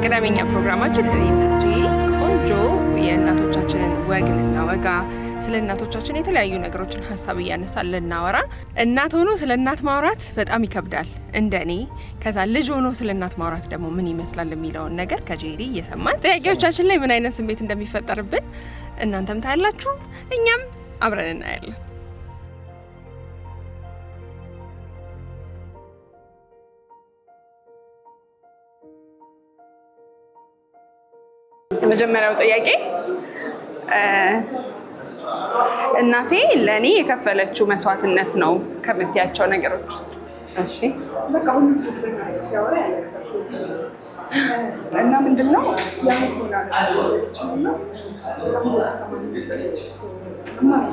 በቅዳሜኛ ፕሮግራማችን እኔናቼ ቆንጆ የእናቶቻችንን ወግ ልናወጋ ስለ እናቶቻችን የተለያዩ ነገሮችን ሀሳብ እያነሳን ልናወራ። እናት ሆኖ ስለ እናት ማውራት በጣም ይከብዳል እንደኔ። ከዛ ልጅ ሆኖ ስለ እናት ማውራት ደግሞ ምን ይመስላል የሚለውን ነገር ከጄሪ እየሰማን ጥያቄዎቻችን ላይ ምን አይነት ስሜት እንደሚፈጠርብን እናንተም ታያላችሁ፣ እኛም አብረን እናያለን። የመጀመሪያው ጥያቄ እናቴ ለእኔ የከፈለችው መስዋዕትነት ነው ከምትያቸው ነገሮች ውስጥ? እሺ በቃ ሁሉም ሰው ስለናቱ ሲያወራ ያለቅሳል። ስለዚህ እና ምንድነው ያን ሆና ነገሮችን እና በጣም አስተማሪ ነበረች።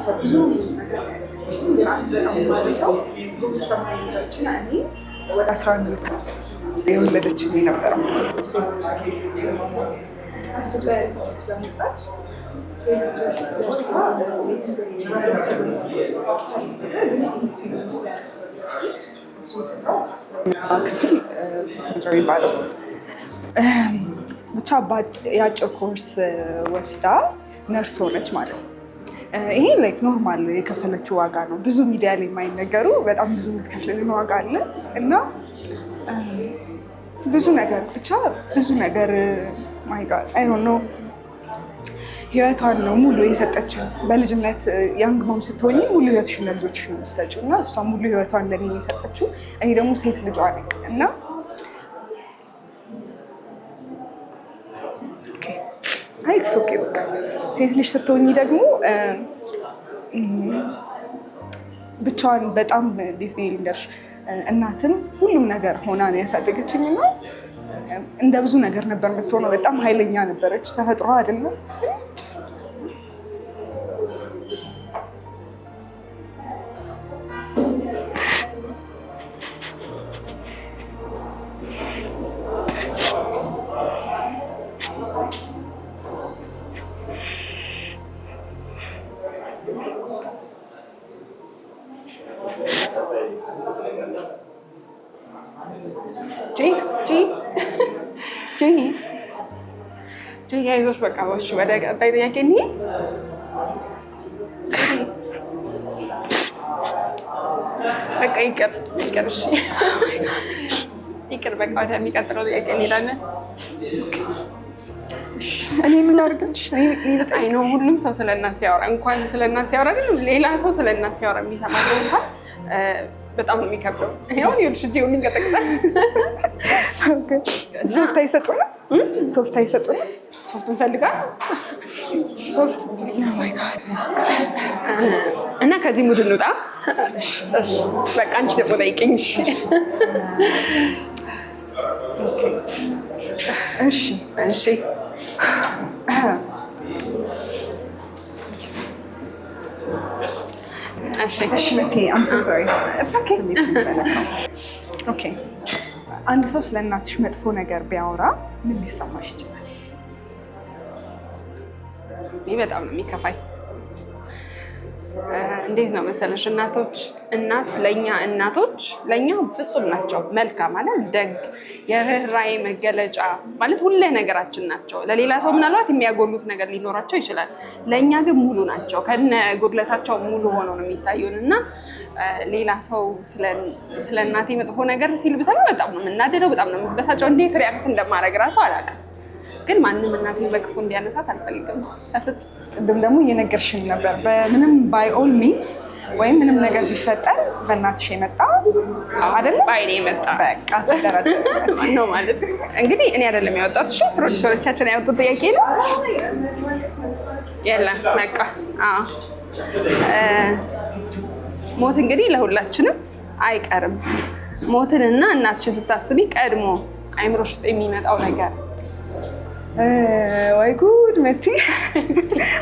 ሰው ብዙ ነገር ያደረገች ግን አንድ በጣም ማለሰው አስተማሪ ነበረች እና እኔ ወደ 11 ዓመት የወለደችኝ የነበረው አስር ላይ ስለመጣች ደርሳ ሜዲሲን ዶክተር ክፍል የሚባለው ብቻ የአጭር ኮርስ ወስዳ ነርስ ሆነች ማለት ነው። ይሄ ላይክ ኖርማል የከፈለችው ዋጋ ነው። ብዙ ሚዲያ ላይ የማይነገሩ በጣም ብዙ የምትከፍልን ዋጋ አለ እና ብዙ ነገር ብቻ ብዙ ነገር ማይጋድ አይ ዶንት ኖ ህይወቷን ነው ሙሉ የሰጠችን። በልጅነት ያንግ ሞም ስትሆኚ ሙሉ ህይወትሽን ለልጆችሽ ነው የምትሰጪው እና እሷ ሙሉ ህይወቷን ለኔ ነው የሰጠችው። እኔ ደግሞ ሴት ልጇ ነኝ እና አይ ኢትስ ኦኬ በቃ ሴት ልጅ ስትሆኚ ደግሞ ብቻዋን በጣም እንዴት ነው ልንገርሽ እናትም ሁሉም ነገር ሆና ነው ያሳደገችኝ እና እንደ ብዙ ነገር ነበር የምትሆነው። በጣም ኃይለኛ ነበረች። ተፈጥሮ አይደለም አይዞሽ በቃ እሺ፣ ወደ ቀጣይ ጥያቄ እንሂድ። በቃ ይቅር፣ እሺ ይቅር፣ በቃ ወደሚቀጥለው ጥያቄ እንሄዳለን። እኔ ምን ላድርግልሽ? አይ ነው ሁሉም ሰው ስለ እናት ሲያወራ እንኳን ስለ እናት ሲያወራ ግን ሌላ ሰው ስለ እናት ሲያወራ የሚሰማ ሰው እንኳን በጣም ነው የሚከብደው። ይሄውን ይልሽ እጄ ይንቀጠቅጣል። ሶፍት አይሰጡንም? ሶፍት አይሰጡንም? ሶፍት እንፈልጋለን። ሶፍት እና ከዚህ ሙድ እንውጣ። እሺ በቃ አንቺ ደግሞ ጠይቂኝ። እሺ አንድ ሰው ስለ እናትሽ መጥፎ ነገር ቢያወራ ምን ሊሰማሽ ይችላል? ይህ በጣም ነው የሚከፋኝ። እንዴት ነው መሰለሽ እናት ለእኛ ፍጹም ናቸው። መልካም ማለት ደግ፣ የርህራሄ መገለጫ ማለት ሁሌ ነገራችን ናቸው። ለሌላ ሰው ምናልባት የሚያጎሉት ነገር ሊኖራቸው ይችላል። ለእኛ ግን ሙሉ ናቸው። ከነ ጉድለታቸው ሙሉ ሆነው ነው የሚታዩን እና ሌላ ሰው ስለ እናቴ መጥፎ ነገር ሲል ብሰማ በጣም ነው የምናደደው፣ በጣም ነው የምበሳጨው። እንዴት ሪያክት እንደማደርግ እራሱ አላውቅም። ግን ማንም እናቴን በክፉ እንዲያነሳት አልፈልግም። ቅድም ደግሞ እየነገርሽን ነበር በምንም ባይ ኦል ሚንስ ወይም ምንም ነገር ቢፈጠር በእናትሽ የመጣ አይደለም ባይኔ የመጣ በቃ ተደረደረ ነው ማለት እንግዲህ እኔ አይደለም ያወጣሁት። እሺ ፕሮዲውሰሮቻችን ያወጡት ጥያቄ ነው። የለም በቃ ሞት እንግዲህ ለሁላችንም አይቀርም። ሞትንና እናትሽን ስታስቢ ቀድሞ አይምሮሽ ውስጥ የሚመጣው ነገር ወይ ጉድ መቲ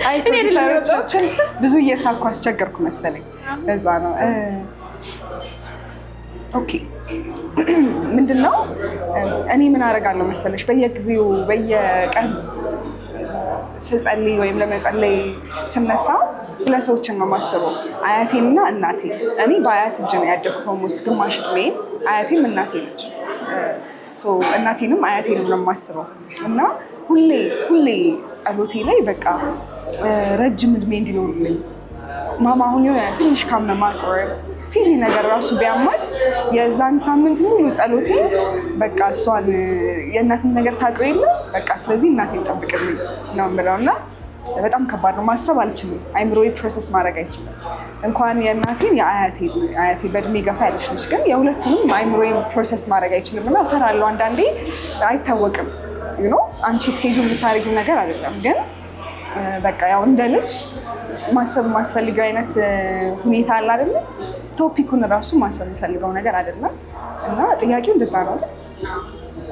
አይ ፕሮዲውሰሮቻችን ብዙ እየሳኩ አስቸገርኩ መሰለኝ። ለዛ ነው ኦኬ ምንድነው እኔ ምን አደርጋለሁ መሰለሽ በየጊዜው በየቀን ስጸልይ ወይም ለመጸለይ ስነሳ ሁለት ሰዎችን ነው የማስበው፣ አያቴንና እናቴ። እኔ በአያት እጅ ነው ያደግኩት። ውስጥ ግማሽ ዕድሜን አያቴም እናቴ ነች እናቴንም አያቴንም ነው የማስበው እና ሁሌ ጸሎቴ ላይ በቃ ረጅም እድሜ እንዲኖርልኝ ማማ አሁን የሆነ ትንሽ ካመማት ሲሊ ነገር ራሱ ቢያማት የዛን ሳምንት ሙሉ ጸሎቴ በቃ እሷን የእናትን ነገር ታውቀው የለ በቃ ስለዚህ እናቴን ጠብቅልኝ ነው የምለው እና በጣም ከባድ ነው። ማሰብ አልችልም። አይምሮዬ ፕሮሰስ ማድረግ አይችልም። እንኳን የእናቴን የአያቴ በእድሜ ገፋ ያለች ነች፣ ግን የሁለቱንም አይምሮዬ ፕሮሰስ ማድረግ አይችልም እና እፈራለሁ። አንዳንዴ አይታወቅም አንቺ ስኬጁል የምታደርጊው ነገር አይደለም፣ ግን በቃ ያው እንደ ልጅ ማሰብ የማትፈልገው አይነት ሁኔታ አለ አይደለ? ቶፒኩን እራሱ ማሰብ የምፈልገው ነገር አይደለም እና ጥያቄው እንደዛ ነው አይደል?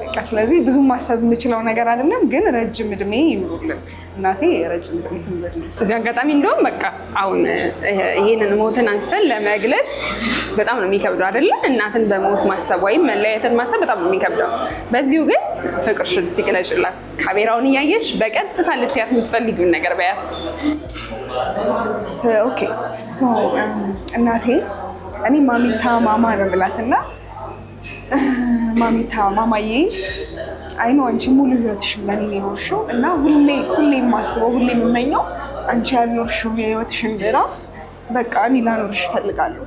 በቃ ስለዚህ ብዙ ማሰብ የምችለው ነገር አይደለም፣ ግን ረጅም እድሜ ይኑሩልን እናቴ፣ ረጅም እድሜ ትኑርልን። እዚህ አጋጣሚ እንደውም በቃ አሁን ይሄንን ሞትን አንስተን ለመግለጽ በጣም ነው የሚከብደው አይደለ? እናትን በሞት ማሰብ ወይም መለያየትን ማሰብ በጣም ነው የሚከብደው። በዚሁ ግን ፍቅርሽን ሲገለጭላት ካሜራውን እያየሽ በቀጥታ ልትያት የምትፈልጊውን ነገር በያት። ኦኬ እናቴ እኔ ማሚታ ማማ ነው ብላትና ማሚታ ማማዬ አይኖ አንቺ ሙሉ ህይወትሽን ለኔ የኖርሽው እና ሁሌ የማስበው ሁሌ የምመኘው አንቺ ያልኖርሽው የህይወትሽን ምዕራፍ በቃ እኔ ላኖርሽ እፈልጋለሁ።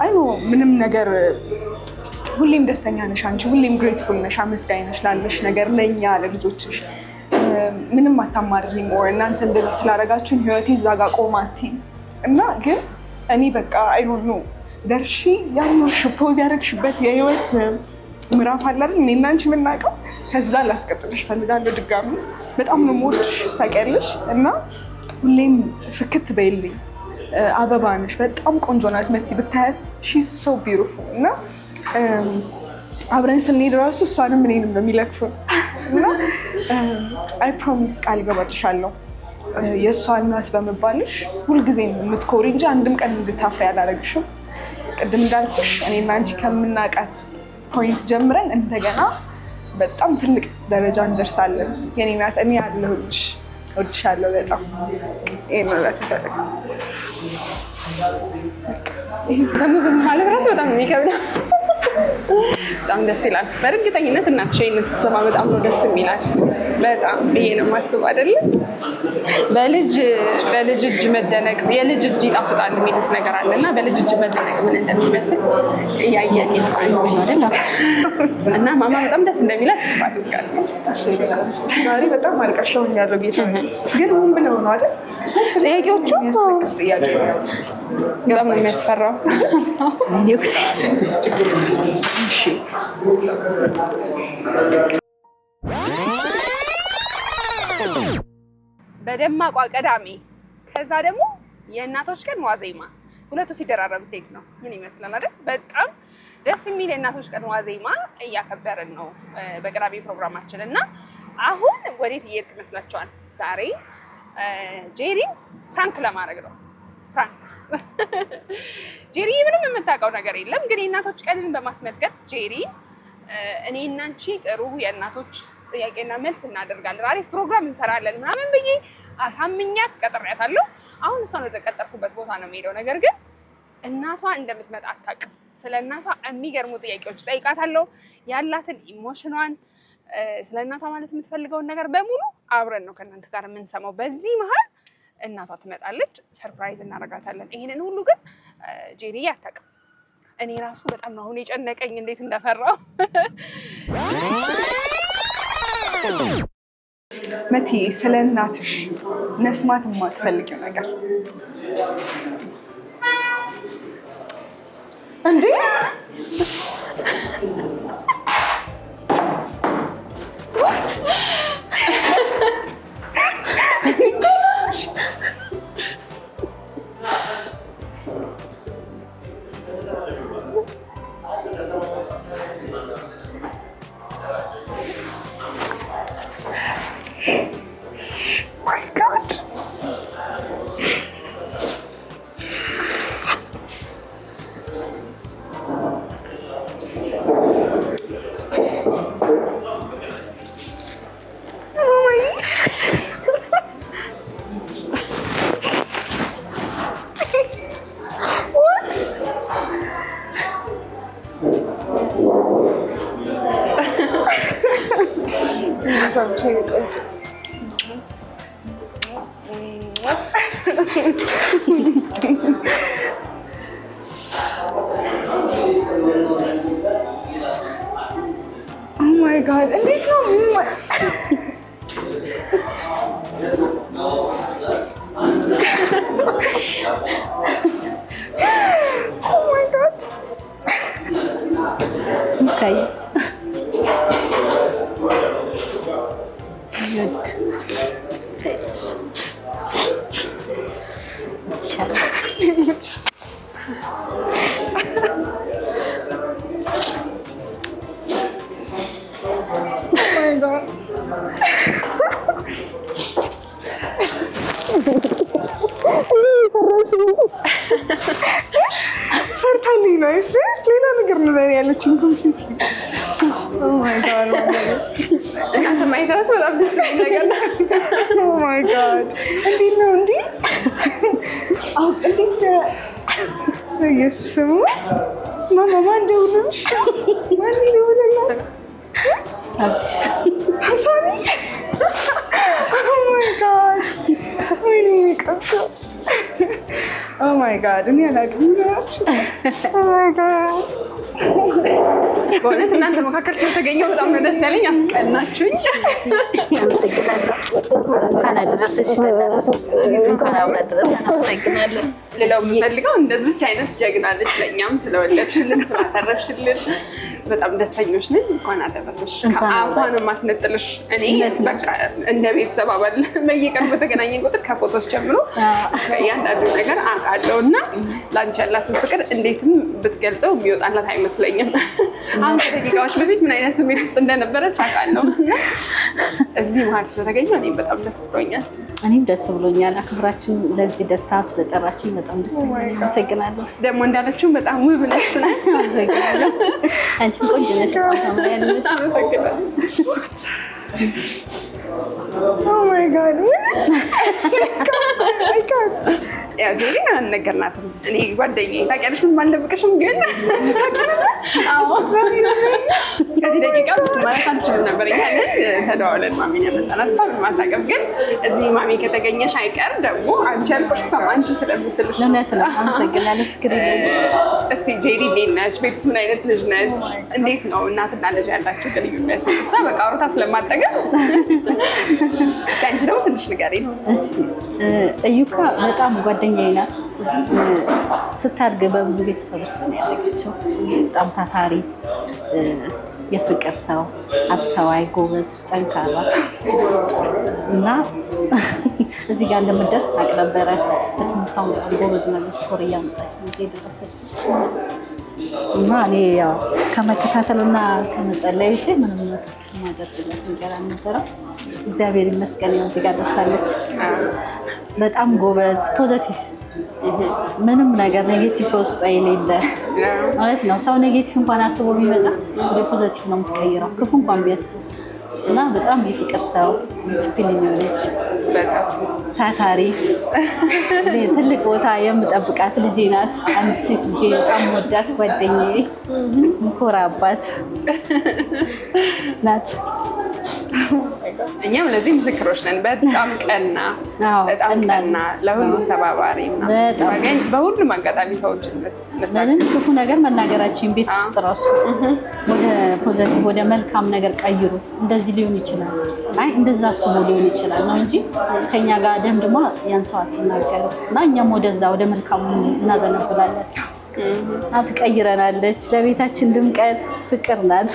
አይኖ ምንም ነገር ሁሌም ደስተኛ ነሽ አንቺ፣ ሁሌም ግሬትፉል ነሽ፣ አመስጋኝ ነሽ ላለሽ ነገር ለእኛ ለልጆችሽ ምንም አታማርሪም። እናንተ እንደዚህ ስላደረጋችሁን ህይወቴ እዛ ጋር ቆማቲ እና ግን እኔ በቃ አይ ዶንት ኖ ደርሺ ያልኖርሽው ፖዝ ያደረግሽበት የህይወት ምዕራፍ አለ አይደል? እኔና አንቺ የምናውቀው ከዛ ላስቀጥልሽ እፈልጋለሁ። ድጋሚ በጣም ነው የምወድሽ ታውቂያለሽ። እና ሁሌም ፍክት በይልኝ። አበባ ነሽ፣ በጣም ቆንጆ ናት። መቲ ብታያት ሺዝ ሶ ቢዩቲፉል እና አብረን ስንሄድ እራሱ እሷንም እኔንም ነው የሚለክፉን እና አይ ፕሮሚስ ቃል እገባልሻለሁ የእሷ እናት በመባልሽ ሁልጊዜም የምትኮሪ እንጂ አንድም ቀን እንድታፍሪ አላደረግሽም። ቅድም እንዳልኩሽ እኔና አንቺ ከምናውቃት ፖይንት ጀምረን እንደገና በጣም ትልቅ ደረጃ እንደርሳለን። የኔ ናት፣ እኔ ያለሁልሽ፣ እወድሻለሁ በጣም። ይሄን ማለት ይፈልጋል። ዝም ማለት ራሱ በጣም የሚከብደው። በጣም ደስ ይላል። በእርግጠኝነት እናትሽ ይሄንን ስትሰማ በጣም ነው ደስ የሚላት። በጣም ብዬ ነው የማስበው አይደለ? በልጅ እጅ መደነቅ፣ የልጅ እጅ ይጣፍጣል የሚሉት ነገር አለ እና በልጅ እጅ መደነቅ ምን እንደሚመስል እያየን አይደል? እና ማማ በጣም ደስ እንደሚላት ተስፋ አድርጋለሁ። ዛሬ በጣም አልቀሻውኛለሁ ጌታ፣ ግን ምን ብለው ነው አይደል ጥያቄዎቹ? ጥያቄ በጣም ነው የሚያስፈራው። በደማቋ ቅዳሜ ከዛ ደግሞ የእናቶች ቀን ዋዜማ ሁለቱ ሲደራረቡ እንዴት ነው? ምን ይመስላል አይደል? በጣም ደስ የሚል የእናቶች ቀን ዋዜማ እያከበርን ነው በቅዳሜ ፕሮግራማችን እና አሁን ወዴት እየሄድክ ይመስላችኋል? ዛሬ ጄሪን ፕራንክ ለማድረግ ነው። ፕራንክ ጄሪ ምንም የምታውቀው ነገር የለም፣ ግን የእናቶች ቀንን በማስመልከት ጄሪ እኔ እና አንቺ ጥሩ የእናቶች ጥያቄና መልስ እናደርጋለን፣ አሪፍ ፕሮግራም እንሰራለን ምናምን ብዬ አሳምኛት ቀጥሬያታለሁ። አሁን እሷን ወደ ቀጠርኩበት ቦታ ነው የምሄደው። ነገር ግን እናቷ እንደምትመጣ አታውቅም። ስለ እናቷ የሚገርሙ ጥያቄዎች ጠይቃታለሁ። ያላትን ኢሞሽኗን፣ ስለ እናቷ ማለት የምትፈልገውን ነገር በሙሉ አብረን ነው ከእናንተ ጋር የምንሰማው። በዚህ መሀል እናቷ ትመጣለች፣ ሰርፕራይዝ እናደርጋታለን። ይህንን ሁሉ ግን ጄሪ አታውቅም። እኔ ራሱ በጣም ነው አሁን የጨነቀኝ፣ እንዴት እንደፈራው። መቲ፣ ስለ እናትሽ መስማት የማትፈልጊው ነገር እንዴ? ሰርቼ ቆንጆ ኦ ማይ ጋድ እንዴት ነው ኦ ማይ ጋድ Okay. ሰርታልኝ ነው እሱ ሌላ ነገር ነው ላይ ያለችኝ ኮምፕሊትሊ ኦ ማይ ጋድ እናንተ ማየት እራሱ በጣም ደስ የሚል ነገር ነው። ኦ ማይ ጋድ እንዴት ነው እንዴ አው እንዴት ነው ኢየሱስ ማማ ማን ደውልሽ ማን ደውልልሽ ሀሳቢ ኦ ማይ ጋድ ወይኔ ቀፎ ኦ ማይ ጋድ እኔ አላውቅም ናችሁ ኦ ማይ ጋድ በእውነት እናንተ መካከል ስለተገኘው በጣም ነው ደስ ያለኝ። አስቀናችሁኝ። ሌላው የምፈልገው እንደዚች አይነት ጀግና ልጅ ለእኛም ስለወለድሽልን ስላተረፍሽልን በጣም ደስተኞች ነን። እንኳን አደረሰሽ። ከአፏን የማትነጥልሽ እኔ በቃ እንደ ቤተሰብ አባል በየቀኑ በተገናኘን ቁጥር ከፎቶች ጀምሮ እያንዳንዱ ነገር አውቃለሁ እና ለአንቺ ያላትን ፍቅር እንዴትም ብትገልጸው የሚወጣላት አይመስለኝም። አሁን ከደቂቃዎች በፊት ምን አይነት ስሜት ውስጥ እንደነበረች አውቃለሁ። እዚህ መሀል ስለተገኘው እኔም በጣም ደስ ብሎኛል። እኔም ደስ ብሎኛል። አክብራችሁ ለዚህ ደስታ ስለጠራችሁ በጣም ደስተኛ ነኝ። አመሰግናለሁ። ደግሞ እንዳለችው በጣም ውብ ነሽ። አመሰግናለሁ። አንቺም ቆንጆ ነሽ። ያለሽ አመሰግናለሁ። ኦ ማይ ጋድ ያው ጆሪ ነው አልነገርናትም። እኔ ጓደኛዬ ታውቂያለሽ፣ ምንም አልደብቅሽም። ግን እስከዚህ ደቂቃ ማለት አልችልም ነበር። እኛንን ተደዋውለን ማሚን ያመጣናት እሷ ምንም አታውቅም። ግን እዚህ ማሚ ከተገኘሽ አይቀር ደግሞ አንቺ ያልኩሽ እሷም አንቺ ስለምትልሽ እውነት ነው። አመሰግናለሁ። ችግር የለም። እስኪ ጄሪ እንዴት ነች? ቤትስ ምን አይነት ልጅ ነች? እንዴት ነው እናትና ልጅ ያላችሁ ግንኙነት? እሷ በቃ አውርታ ስለማጠገብ ከአንቺ ደግሞ ትንሽ ንገሪኝ። እሺ እዩካ በጣም ጓደኛዬ ናት። ስታድግ በብዙ ቤተሰብ ውስጥ ነው ያደገችው። በጣም ታታሪ፣ የፍቅር ሰው፣ አስተዋይ፣ ጎበዝ፣ ጠንካራ እና እዚህ ጋር እንደምትደርስ ታውቅ ነበረ። በትምህርቷም በጣም ጎበዝ ነው። ስኮር እያመጣች ነው እዚህ የደረሰችው እና እኔ ያው ከመከታተልና ከመጸለይ ውጭ ምንም ማደርግለት ነገር አልነበረም። እግዚአብሔር ይመስገን እዚህ ጋር ደርሳለች። በጣም ጎበዝ፣ ፖዘቲቭ፣ ምንም ነገር ኔጌቲቭ በውስጧ የሌለ ማለት ነው። ሰው ኔጌቲቭ እንኳን አስቦ ቢመጣ ወደ ፖዘቲቭ ነው የምትቀይረው፣ ክፉ እንኳን ቢያስብ እና በጣም የፍቅር ሰው፣ ዲስፕሊን የሆነች ታታሪ፣ ትልቅ ቦታ የምጠብቃት ልጄ ናት። አንድ ሴት ልጄ በጣም ወዳት ጓደኛዬ፣ ምኮራባት ናት። እኛም ለዚህ ምስክሮች ነን። በጣም ቀና፣ በጣም ቀና፣ ለሁሉም ተባባሪ እና በሁሉም አጋጣሚ ሰዎችን ምንም ክፉ ነገር መናገራችን ቤት ውስጥ ራሱ ወደ ፖዘቲቭ ወደ መልካም ነገር ቀይሩት። እንደዚህ ሊሆን ይችላል፣ አይ እንደዛ አስቦ ሊሆን ይችላል ነው እንጂ ከኛ ጋር ደምድማ ያን ሰው አትናገር እና እኛም ወደዛ ወደ መልካሙ እናዘነብላለን። ትቀይረናለች። ለቤታችን ድምቀት ፍቅር ናት።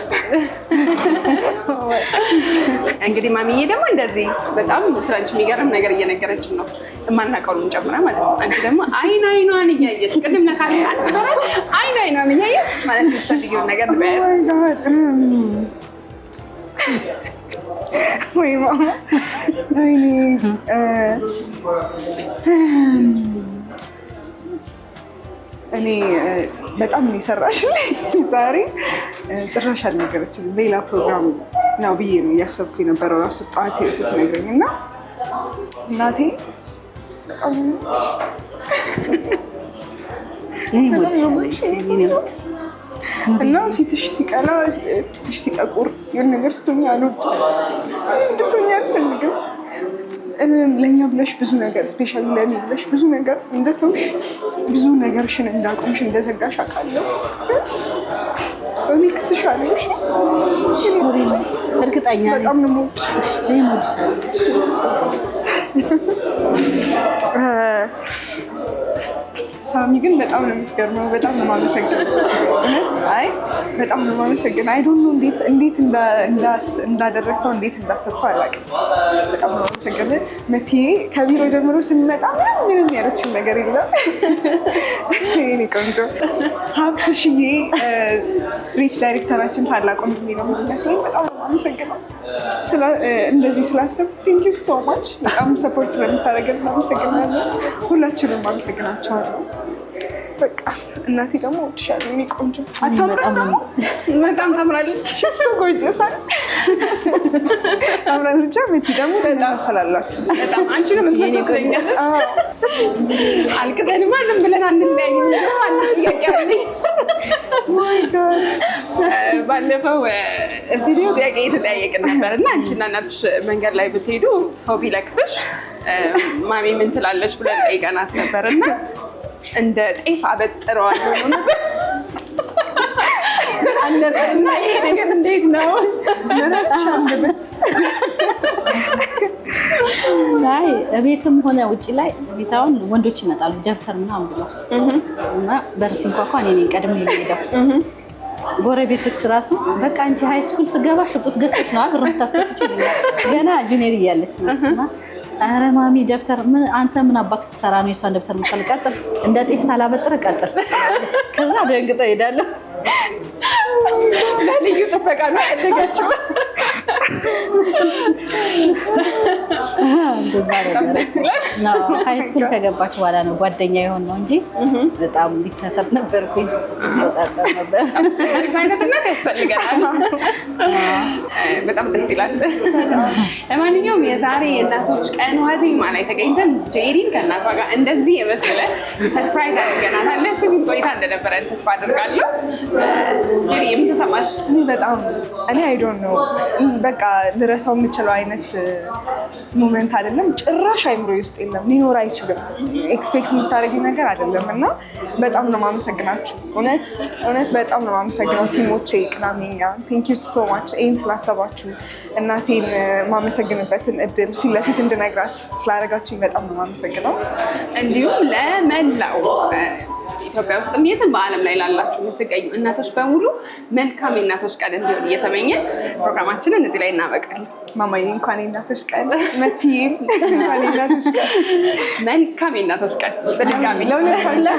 እንግዲህ ማሚዬ ደግሞ እንደዚህ በጣም ስራንች የሚገርም ነገር እየነገረችን ነው፣ የማናውቀውን ጨምራ ማለት ነው። አንቺ ደግሞ አይን አይኗን እያየሽ ቅድም ለካሜራ አልነበረም አይን አይኗን እያየሽ ማለት የምትፈልጊውን ነገር ንበያት። ወይ ማማ ወይኔ እኔ በጣም ነው የሰራሽልኝ ዛሬ። ጭራሽ አልነገረችም። ሌላ ፕሮግራም ነው ብዬ ነው እያሰብኩ የነበረው ራሱ ጠዋት ስትነግረኝ እና እናቴ እና ፊትሽ ሲቀላ ፊትሽ ሲጠቁር የሆነ ነገር ስትሆኝ አልወድም፣ እንድትሆኝ አልፈልግም። ለእኛ ብለሽ ብዙ ነገር ስፔሻሊ ለእኔ ብለሽ ብዙ ነገር እንደተውሽ ብዙ ነገርሽን እንዳቆምሽ እንደዘጋሽ አውቃለሁ። እኔ ክስሻለሁ። እርግጠኛ በጣም ነው የምወድሽ። ሳሚ ግን በጣም ነው የምትገርመው። በጣም ነው የማመሰግነው። አይ በጣም ነው የማመሰግነው። አይ ዶንት ኖ እንዴት እንዳደረግከው እንዴት እንዳሰብከው አላውቅም። በጣም ነው የማመሰግነው። መትዬ ከቢሮ ጀምሮ ስንመጣ ምንም ያለችን ነገር የለም። የእኔ ቆንጆ ሀብትሽዬ ሪች ዳይሬክተራችን ታላቅ ወንድሜ ነው የምትመስለኝ። በጣም ነው የማመሰግነው እንደዚህ ስላሰብኩ ቴንክ ዩ ሶ ማች። በጣም ሰፖርት ስለምታደርገን እናመሰግናለን። ሁላችሁንም አመሰግናችኋለሁ። በቃ እናቴ ደግሞ እወድሻለሁ የእኔ ቆንጆ። አታምራም? በጣም ታምራለች። ሽሶ ጎርጀሳል ታምራለች። ቤቲ ደግሞ ትመሳሰላላችሁ በጣም። አንቺንም ትመስለኛለች። አልቅሰንማ ዝም ብለን አንለያይም። ባለፈው ስቱዲዮ ጥያቄ እየተጠያየቅን ነበር እና አንቺና እናትሽ መንገድ ላይ ብትሄዱ ሰው ቢለክፍሽ ማሚ ምን ትላለች ብለን ጠይቀናት ነበር እና እንደ ጤፍ አበጥረዋለሁ ነበር እና ይሄ ነገር እንዴት ነው? አይ ቤትም ሆነ ውጭ ላይ ቤታውን ወንዶች ይመጣሉ ደብተር ምናምን ብለው እና በር ሲንኳኳ እኔ ነኝ ቀድሜ የምሄደው። ጎረቤቶች ራሱ በቃ አንቺ ሃይ ስኩል ስገባ ሽቁት ገዝተሽ ነው ብር የምታስከፍቺው ገና ጁኒየር እያለች ነው እና ኧረ ማሚ ደብተር ምን አንተ ምን አባክ ስትሰራ ነው የሷን ደብተር የምትፈልግ? ቀጥል እንደ ጤፍ ሳላበጥር ቀጥል። ከዛ ደንግጠው እሄዳለሁ። በልዩ ጥበቃ ነው ያደገችው። ሃይ ስኩል ከገባች በኋላ ነው ጓደኛ የሆን ነው እንጂ በጣም ዲክታተር ነበርኩኝ። ነበር አይነትነት ያስፈልገናል። በጣም ደስ ይላል። ለማንኛውም የዛሬ የእናቶች ቀን ዋዜማ ላይ ተገኝተን ጄሪን ከእናቷ ጋር እንደዚህ የመሰለ ሰርፕራይዝ አድርገናታል። ደስ የሚል ቆይታ እንደነበረን ተስፋ አድርጋለሁ። ጄሪ የምን ተሰማሽ? እኔ አይ ዶንት ኖ በቃ ልረሳው የምችለው አይነት ሞመንት አይደለም። ጭራሽ አይምሮዬ ውስጥ የለም፣ ሊኖር አይችልም። ኤክስፔክት የምታደርጊው ነገር አይደለም እና በጣም ነው የማመሰግናችሁ። እውነት በጣም ነው የማመሰግነው ቲሞቼ ቅናሜኛ። ቴንክ ዩ ሶ ማች ይህን ስላሰባችሁ እናቴን ማመሰግንበትን እድል ፊት ለፊት እንድነግራት ስላደረጋችሁኝ በጣም ነው የማመሰግነው። እንዲሁም ለመላው ኢትዮጵያ ውስጥም የትም በዓለም ላይ ላላችሁ የምትገኙ እናቶች በሙሉ መልካም የእናቶች ቀን እንዲሆን እየተመኘን ፕሮግራማችንን እዚህ ላይ እናበቃለን። ማማዬ እንኳን የእናቶች ቀን፣ መትዬም እንኳን የእናቶች ቀን፣ መልካም የእናቶች ቀን በድጋሚ ለሁለታችን